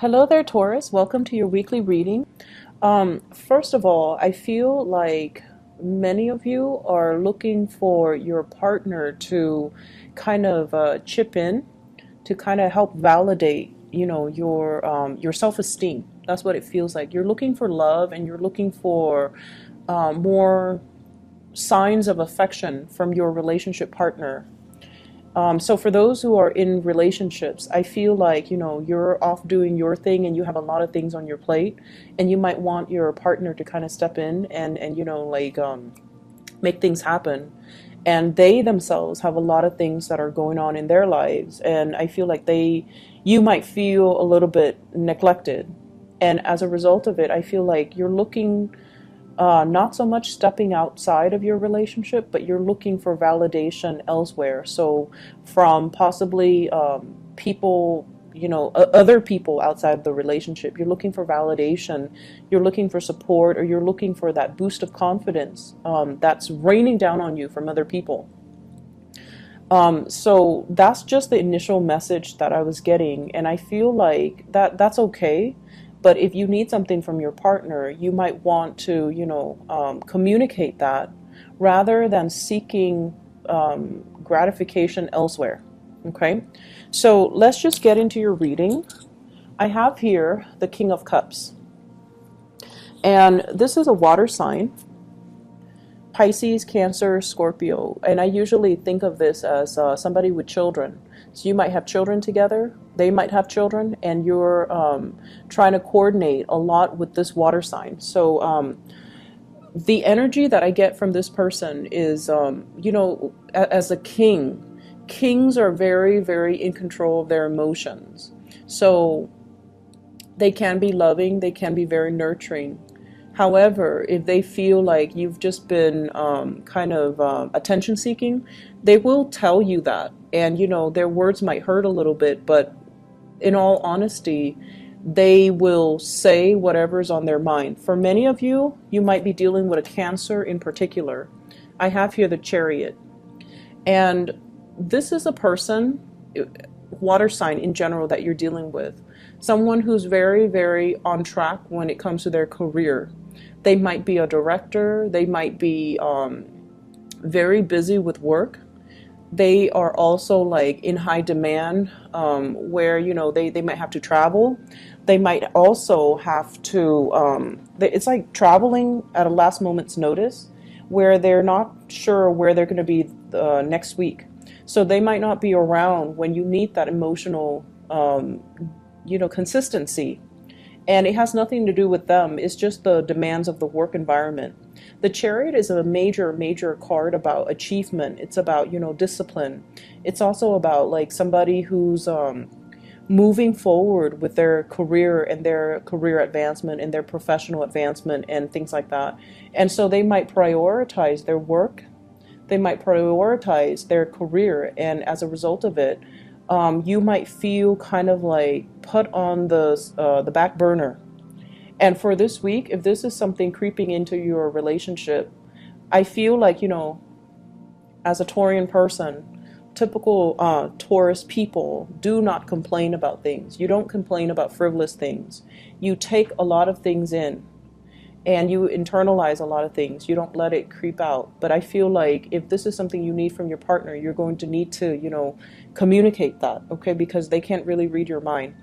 Hello there, Taurus. Welcome to your weekly reading. First of all, I feel like many of you are looking for your partner to kind of chip in to kind of help validate, your self-esteem. That's what it feels like. You're looking for love and you're looking for more signs of affection from your relationship partner. So for those who are in relationships, I feel like, you're off doing your thing and you have a lot of things on your plate and you might want your partner to kind of step in and make things happen. And they themselves have a lot of things that are going on in their lives. And I feel like you might feel a little bit neglected. And as a result of it, I feel like you're looking not so much stepping outside of your relationship, but you're looking for validation elsewhere. So, from possibly people, other people outside of the relationship, you're looking for validation, you're looking for support, or you're looking for that boost of confidence that's raining down on you from other people. So that's just the initial message that I was getting, and I feel like that's okay. But if you need something from your partner, you might want to, communicate that rather than seeking gratification elsewhere. Okay, so let's just get into your reading. I have here the King of Cups, and this is a water sign. Pisces, Cancer, Scorpio, and I usually think of this as somebody with children. So you might have children together, they might have children, and you're trying to coordinate a lot with this water sign. So the energy that I get from this person is, as a king, kings are very, very in control of their emotions. So they can be loving, they can be very nurturing. However, if they feel like you've just been attention seeking, they will tell you that. And, their words might hurt a little bit, but in all honesty, they will say whatever's on their mind. For many of you, you might be dealing with a Cancer in particular. I have here the Chariot. And this is a person, water sign in general, that you're dealing with. Someone who's very, very on track when it comes to their career. They might be a director. They might be very busy with work. They are also like in high demand where, they might have to travel. They might also have to, it's like traveling at a last moment's notice where they're not sure where they're going to be next week. So they might not be around when you need that emotional, consistency. And it has nothing to do with them. It's just the demands of the work environment. The Chariot is a major, major card about achievement. It's about, discipline. It's also about like somebody who's moving forward with their career and their career advancement and their professional advancement and things like that. And so they might prioritize their work. They might prioritize their career. And as a result of it, you might feel kind of like put on the back burner. And for this week, if this is something creeping into your relationship, I feel like, as a Taurian person, typical Taurus people do not complain about things. You don't complain about frivolous things. You take a lot of things in and you internalize a lot of things. You don't let it creep out. But I feel like if this is something you need from your partner, you're going to need to, communicate that, okay? Because they can't really read your mind.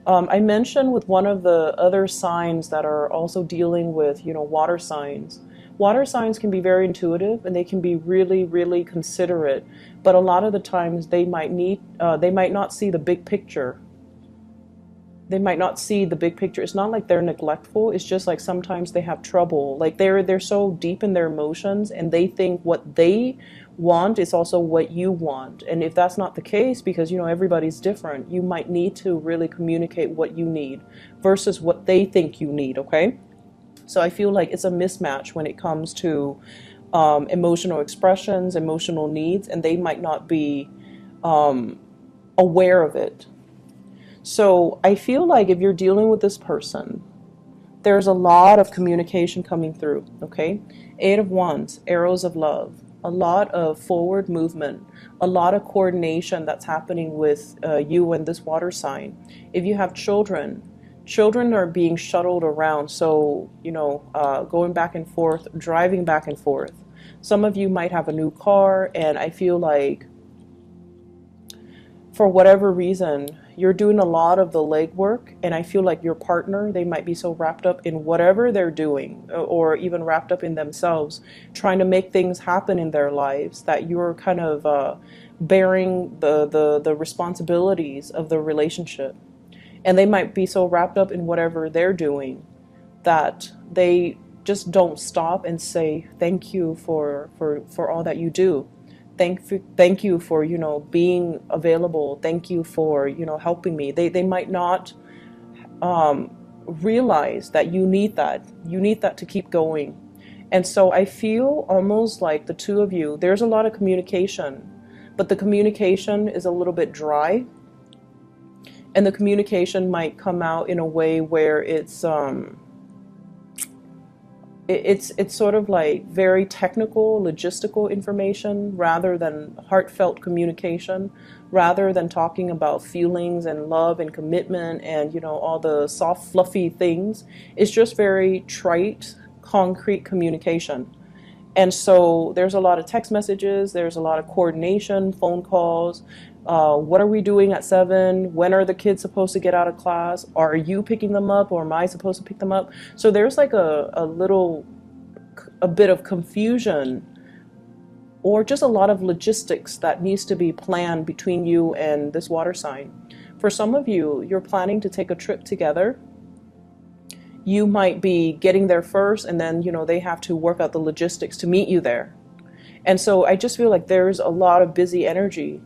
I mentioned with one of the other signs that are also dealing with, water signs. Water signs can be very intuitive and they can be really, really considerate. But a lot of the times they might not see the big picture. They might not see the big picture. It's not like they're neglectful. It's just like sometimes they have trouble. Like they're so deep in their emotions and they think what they want is also what you want. And if that's not the case, because everybody's different, you might need to really communicate what you need versus what they think you need, okay? So I feel like it's a mismatch when it comes to emotional expressions, emotional needs, and they might not be aware of it. So I feel like if you're dealing with this person, there's a lot of communication coming through, okay? 8 of Wands, arrows of love, a lot of forward movement, a lot of coordination that's happening with you and this water sign. If you have children, Children are being shuttled around, so, going back and forth, driving back and forth. Some of you might have a new car, and I feel like for whatever reason, you're doing a lot of the legwork, and I feel like your partner, they might be so wrapped up in whatever they're doing, or even wrapped up in themselves, trying to make things happen in their lives, that you're kind of bearing the responsibilities of the relationship. And they might be so wrapped up in whatever they're doing that they just don't stop and say thank you for all that you do. Thank you for, being available. Thank you for, helping me. They might not realize that you need that. You need that to keep going. And so I feel almost like the two of you, there's a lot of communication, but the communication is a little bit dry. And the communication might come out in a way where it's sort of like very technical, logistical information rather than heartfelt communication, rather than talking about feelings and love and commitment and, all the soft, fluffy things. It's just very trite, concrete communication. And so there's a lot of text messages, there's a lot of coordination, phone calls. What are we doing at 7? When are the kids supposed to get out of class? Are you picking them up, or am I supposed to pick them up? So there's like a bit of confusion, or just a lot of logistics that needs to be planned between you and this water sign. For some of you, you're planning to take a trip together. You might be getting there first, and then, they have to work out the logistics to meet you there. And so I just feel like there's a lot of busy energy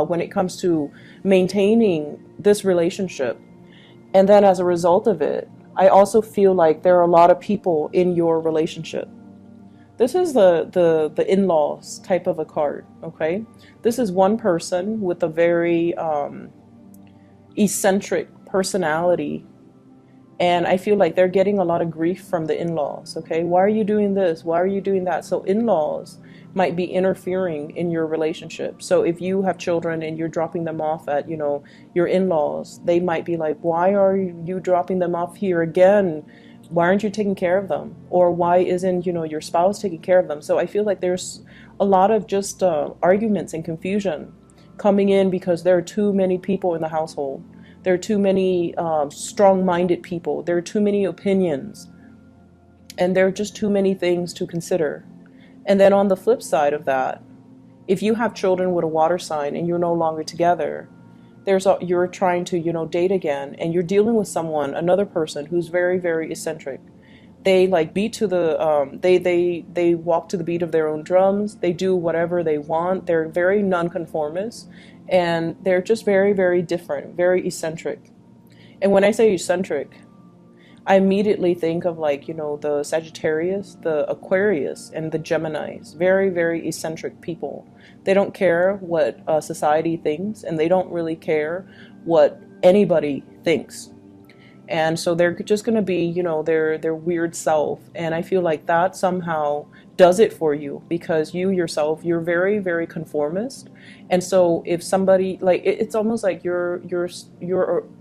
when it comes to maintaining this relationship. And then as a result of it, I also feel like there are a lot of people in your relationship. This is the in-laws type of a card, okay? This is one person with a very eccentric personality. And I feel like they're getting a lot of grief from the in-laws, okay? Why are you doing this? Why are you doing that? So in-laws might be interfering in your relationship. So if you have children and you're dropping them off at, your in-laws, they might be like, why are you dropping them off here again? Why aren't you taking care of them? Or why isn't, your spouse taking care of them? So I feel like there's a lot of just arguments and confusion coming in because there are too many people in the household. There are too many strong-minded people. There are too many opinions. And there are just too many things to consider. And then on the flip side of that, if you have children with a water sign and you're no longer together, you're trying to, date again, and you're dealing with someone, another person who's very, very eccentric. They like beat to the, they walk to the beat of their own drums. They do whatever they want. They're very nonconformist, and they're just very, very different, very eccentric. And when I say eccentric, I immediately think of the Sagittarius, the Aquarius, and the Geminis. Very, very eccentric people. They don't care what society thinks, and they don't really care what anybody thinks. And so they're just going to be, their weird self. And I feel like that somehow does it for you, because you yourself, you're very, very conformist. And so if somebody, it's almost like you're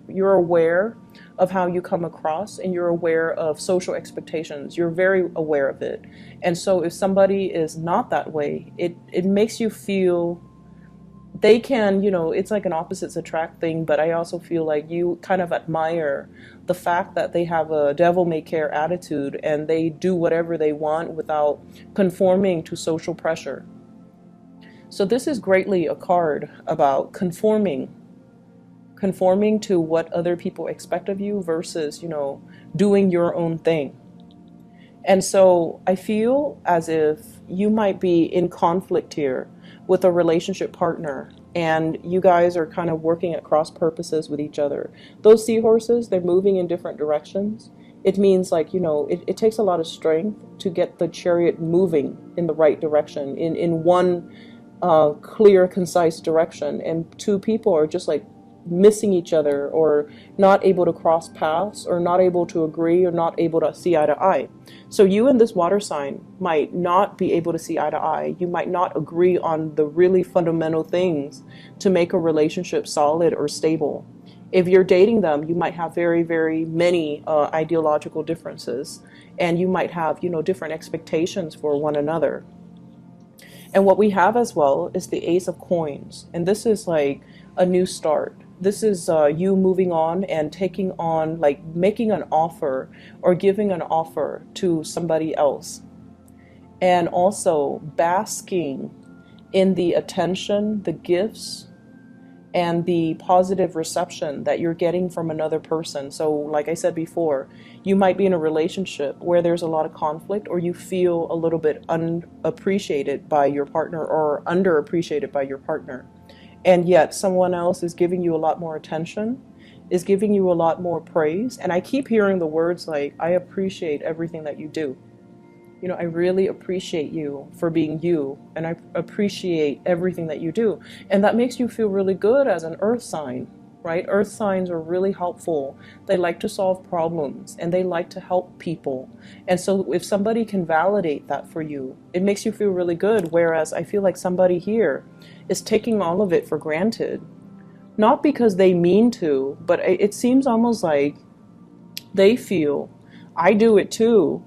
aware of how you come across, and you're aware of social expectations. You're very aware of it. And so if somebody is not that way, it makes you feel they can, it's like an opposites attract thing, but I also feel like you kind of admire the fact that they have a devil-may-care attitude, and they do whatever they want without conforming to social pressure. So this is greatly a card about conforming to what other people expect of you versus, doing your own thing. And so I feel as if you might be in conflict here with a relationship partner, and you guys are kind of working at cross purposes with each other. Those seahorses, they're moving in different directions. It means it takes a lot of strength to get the chariot moving in the right direction, in one clear, concise direction. And two people are just missing each other, or not able to cross paths, or not able to agree, or not able to see eye to eye. So you and this water sign might not be able to see eye to eye. You might not agree on the really fundamental things to make a relationship solid or stable. If you're dating them, you might have very, very many ideological differences, and you might have, different expectations for one another. And what we have as well is the Ace of Coins. And this is like a new start. This is you moving on and taking on, like making an offer or giving an offer to somebody else. And also basking in the attention, the gifts, and the positive reception that you're getting from another person. So like I said before, you might be in a relationship where there's a lot of conflict, or you feel a little bit unappreciated by your partner or underappreciated by your partner. And yet someone else is giving you a lot more attention, is giving you a lot more praise. And I keep hearing the words like, I appreciate everything that you do. I really appreciate you for being you, and I appreciate everything that you do. And that makes you feel really good as an earth sign, right? Earth signs are really helpful. They like to solve problems, and they like to help people. And so if somebody can validate that for you, it makes you feel really good. Whereas I feel like somebody here is taking all of it for granted. Not because they mean to, but it seems almost like they feel, I do it too.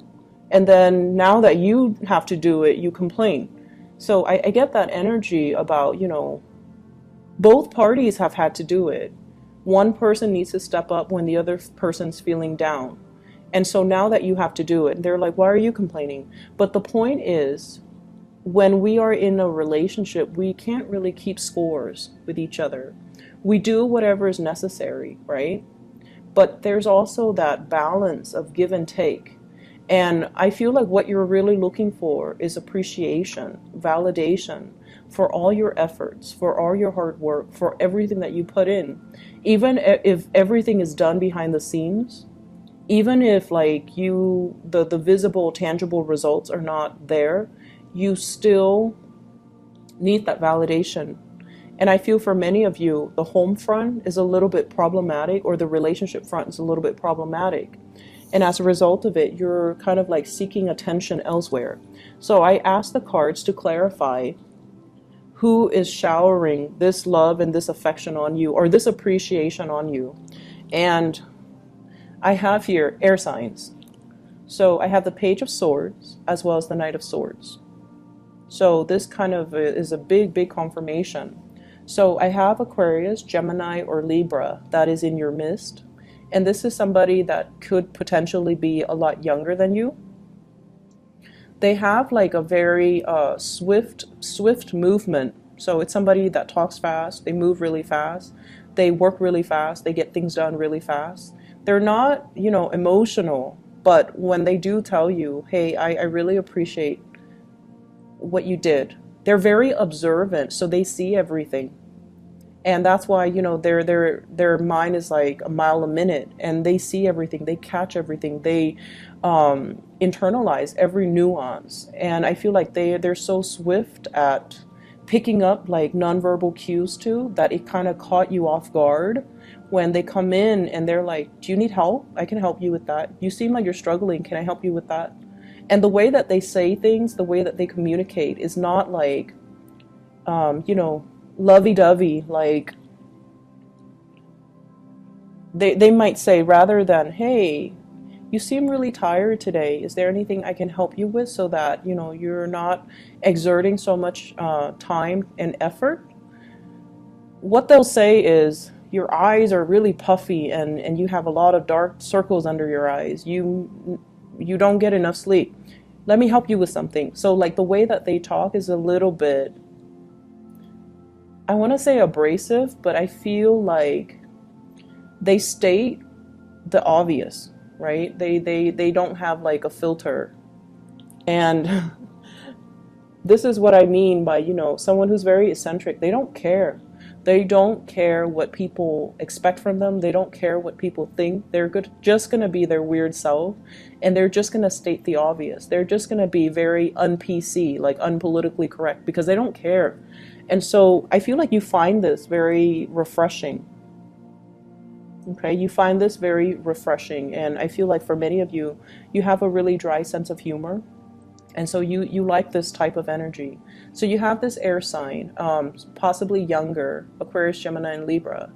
And then now that you have to do it, you complain. So I get that energy about, both parties have had to do it. One person needs to step up when the other person's feeling down. And so now that you have to do it, they're like, why are you complaining? But the point is, when we are in a relationship, we can't really keep scores with each other. We do whatever is necessary, right? But there's also that balance of give and take. And I feel like what you're really looking for is appreciation, validation for all your efforts, for all your hard work, for everything that you put in. Even if everything is done behind the scenes, even if like the visible, tangible results are not there, you still need that validation. And I feel for many of you, the home front is a little bit problematic, or the relationship front is a little bit problematic. And as a result of it, you're kind of like seeking attention elsewhere. So I asked the cards to clarify who is showering this love and this affection on you, or this appreciation on you. And I have here air signs. So I have the Page of Swords as well as the Knight of Swords. So this kind of is a big, big confirmation. So I have Aquarius, Gemini, or Libra that is in your midst. And this is somebody that could potentially be a lot younger than you. They have like a very swift movement. So it's somebody that talks fast, they move really fast, they work really fast, they get things done really fast. They're not, emotional, but when they do tell you, hey, I really appreciate what you did. They're very observant, so they see everything. And that's why, their mind is like a mile a minute, and they see everything, they catch everything, they internalize every nuance. And I feel like they're so swift at picking up like nonverbal cues too, that it kind of caught you off guard when they come in and they're like, do you need help? I can help you with that. You seem like you're struggling. Can I help you with that? And the way that they say things, the way that they communicate is not like, lovey-dovey. Like they might say, rather than, hey, you seem really tired today, is there anything I can help you with, so that you're not exerting so much time and effort? What they'll say is, your eyes are really puffy and you have a lot of dark circles under your eyes, you don't get enough sleep, let me help you with something. So like the way that they talk is a little bit, I want to say abrasive, but I feel like they state the obvious, right? They don't have like a filter. And this is what I mean by, someone who's very eccentric. They don't care. They don't care what people expect from them. They don't care what people think. They're just going to be their weird self, and they're just going to state the obvious. They're just going to be very un-PC, like unpolitically correct, because they don't care. And so I feel like you find this very refreshing. Okay, you find this very refreshing. And I feel like for many of you, you have a really dry sense of humor. And so you like this type of energy. So you have this air sign, possibly younger, Aquarius, Gemini, and Libra.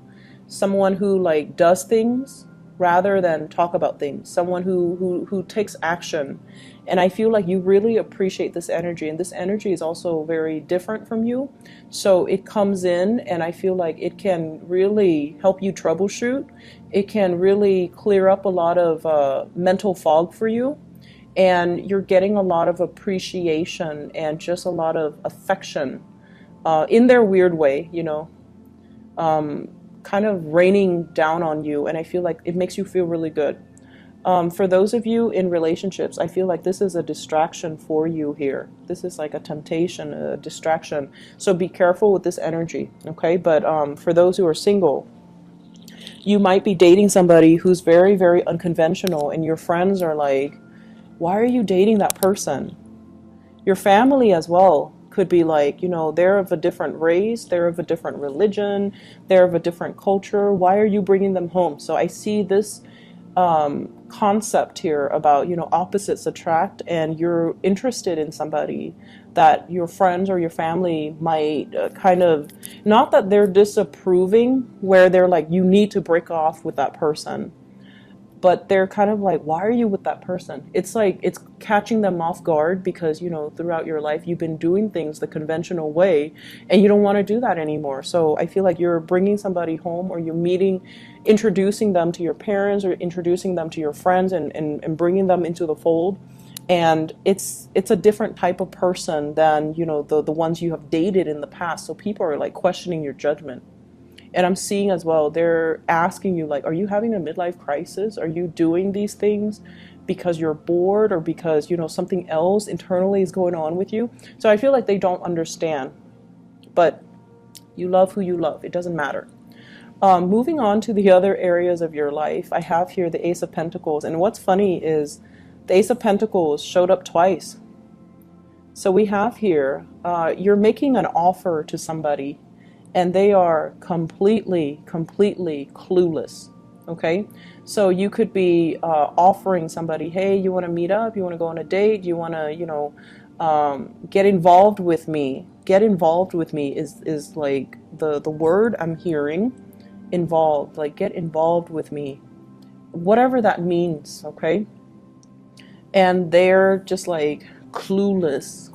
someone who like does things rather than talk about things, someone who takes action. And I feel like you really appreciate this energy, and this energy is also very different from you. So it comes in, and I feel like it can really help you troubleshoot. It can really clear up a lot of mental fog for you, and you're getting a lot of appreciation and just a lot of affection in their weird way, kind of raining down on you. And I feel like it makes you feel really good. For those of you in relationships, I feel like this is a distraction for you here. This is like a temptation, a distraction. So be careful with this energy, okay? But for those who are single, you might be dating somebody who's very, very unconventional, and your friends are like, why are you dating that person? Your family as well could be like, they're of a different race, they're of a different religion, they're of a different culture. Why are you bringing them home? So I see this concept here about, opposites attract, and you're interested in somebody that your friends or your family might kind of, not that they're disapproving, where they're like, you need to break off with that person, but they're kind of like, why are you with that person? It's like, it's catching them off guard because, throughout your life, you've been doing things the conventional way, and you don't want to do that anymore. So I feel like you're bringing somebody home, or you're introducing them to your parents, or introducing them to your friends, and bringing them into the fold. And it's a different type of person than, the ones you have dated in the past. So people are like questioning your judgment. And I'm seeing as well, they're asking you like, are you having a midlife crisis? Are you doing these things because you're bored, or because, something else internally is going on with you? So I feel like they don't understand, but you love who you love. It doesn't matter. Moving on to the other areas of your life, I have here the Ace of Pentacles. And what's funny is the Ace of Pentacles showed up twice. So we have here, you're making an offer to somebody, and they are completely clueless, okay? So you could be offering somebody, hey, you want to meet up? You want to go on a date? You want to, get involved with me? Get involved with me is like the word I'm hearing, involved, like get involved with me, whatever that means, okay? And they're just like clueless.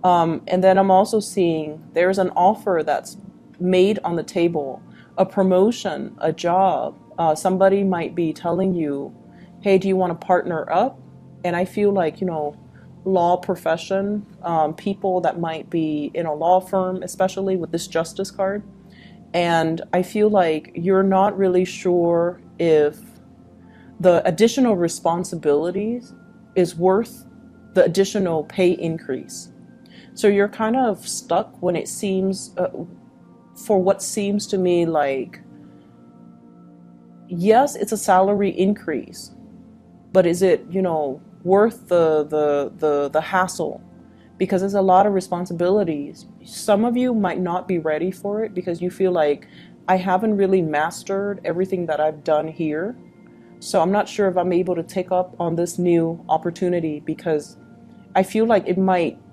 And then I'm also seeing there's an offer that's made on the table, a promotion, a job. Somebody might be telling you, hey, do you want to partner up? And I feel like, law profession, people that might be in a law firm, especially with this Justice card. And I feel like you're not really sure if the additional responsibilities is worth the additional pay increase. So you're kind of stuck when it seems, for what seems to me like, yes, it's a salary increase, but is it, worth the hassle? Because there's a lot of responsibilities. Some of you might not be ready for it because you feel like, I haven't really mastered everything that I've done here. So I'm not sure if I'm able to take up on this new opportunity, because I feel like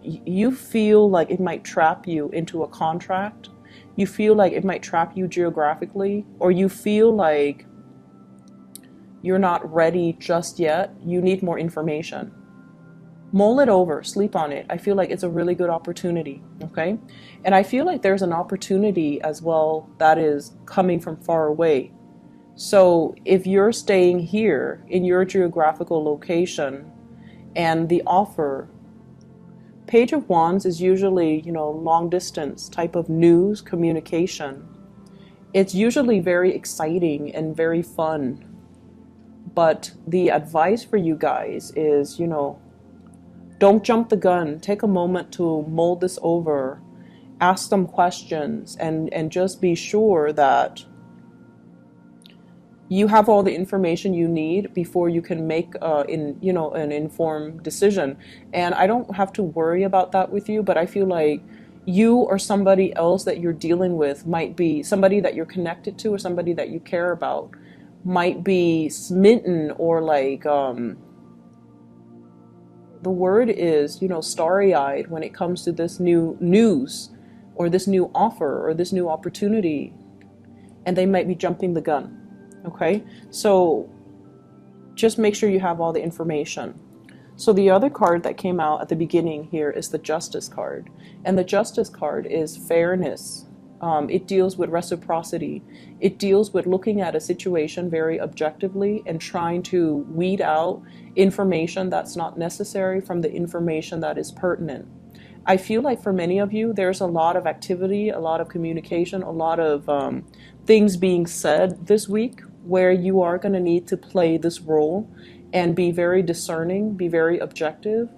you feel like it might trap you into a contract. You feel like it might trap you geographically, or you feel like you're not ready just yet. You need more information. Mull it over, sleep on it. I feel like it's a really good opportunity, okay? And I feel like there's an opportunity as well that is coming from far away. So if you're staying here in your geographical location, and the offer, Page of Wands is usually, long distance type of news communication. It's usually very exciting and very fun. But the advice for you guys is, don't jump the gun. Take a moment to mull this over, ask some questions, and just be sure that you have all the information you need before you can make an informed decision. And I don't have to worry about that with you, but I feel like you or somebody else that you're dealing with might be somebody that you're connected to, or somebody that you care about might be smitten, or like the word is, starry-eyed when it comes to this new news, or this new offer, or this new opportunity. and they might be jumping the gun. Okay, so just make sure you have all the information. So the other card that came out at the beginning here is the Justice card. And the Justice card is fairness. It deals with reciprocity. It deals with looking at a situation very objectively and trying to weed out information that's not necessary from the information that is pertinent. I feel like for many of you, there's a lot of activity, a lot of communication, a lot of things being said this week where you are going to need to play this role and be very discerning, be very objective,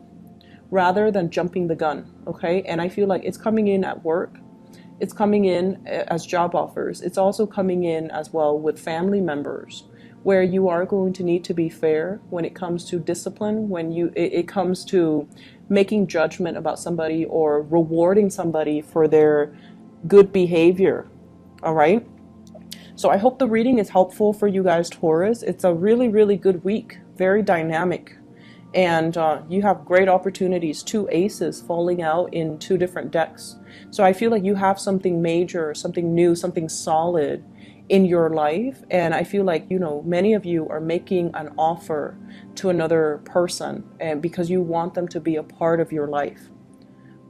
rather than jumping the gun, okay? And I feel like it's coming in at work. It's coming in as job offers. It's also coming in as well with family members, where you are going to need to be fair when it comes to discipline, when it comes to making judgment about somebody or rewarding somebody for their good behavior, all right? So I hope the reading is helpful for you guys, Taurus. It's a really, really good week, very dynamic. And you have great opportunities, 2 aces falling out in 2 different decks. So I feel like you have something major, something new, something solid in your life. And I feel like, you know, many of you are making an offer to another person and because you want them to be a part of your life.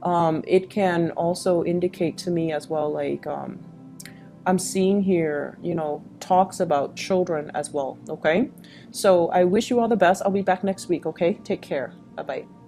It can also indicate to me as well, like, I'm seeing here, you know, talks about children as well, okay? So I wish you all the best. I'll be back next week, okay? Take care. Bye-bye.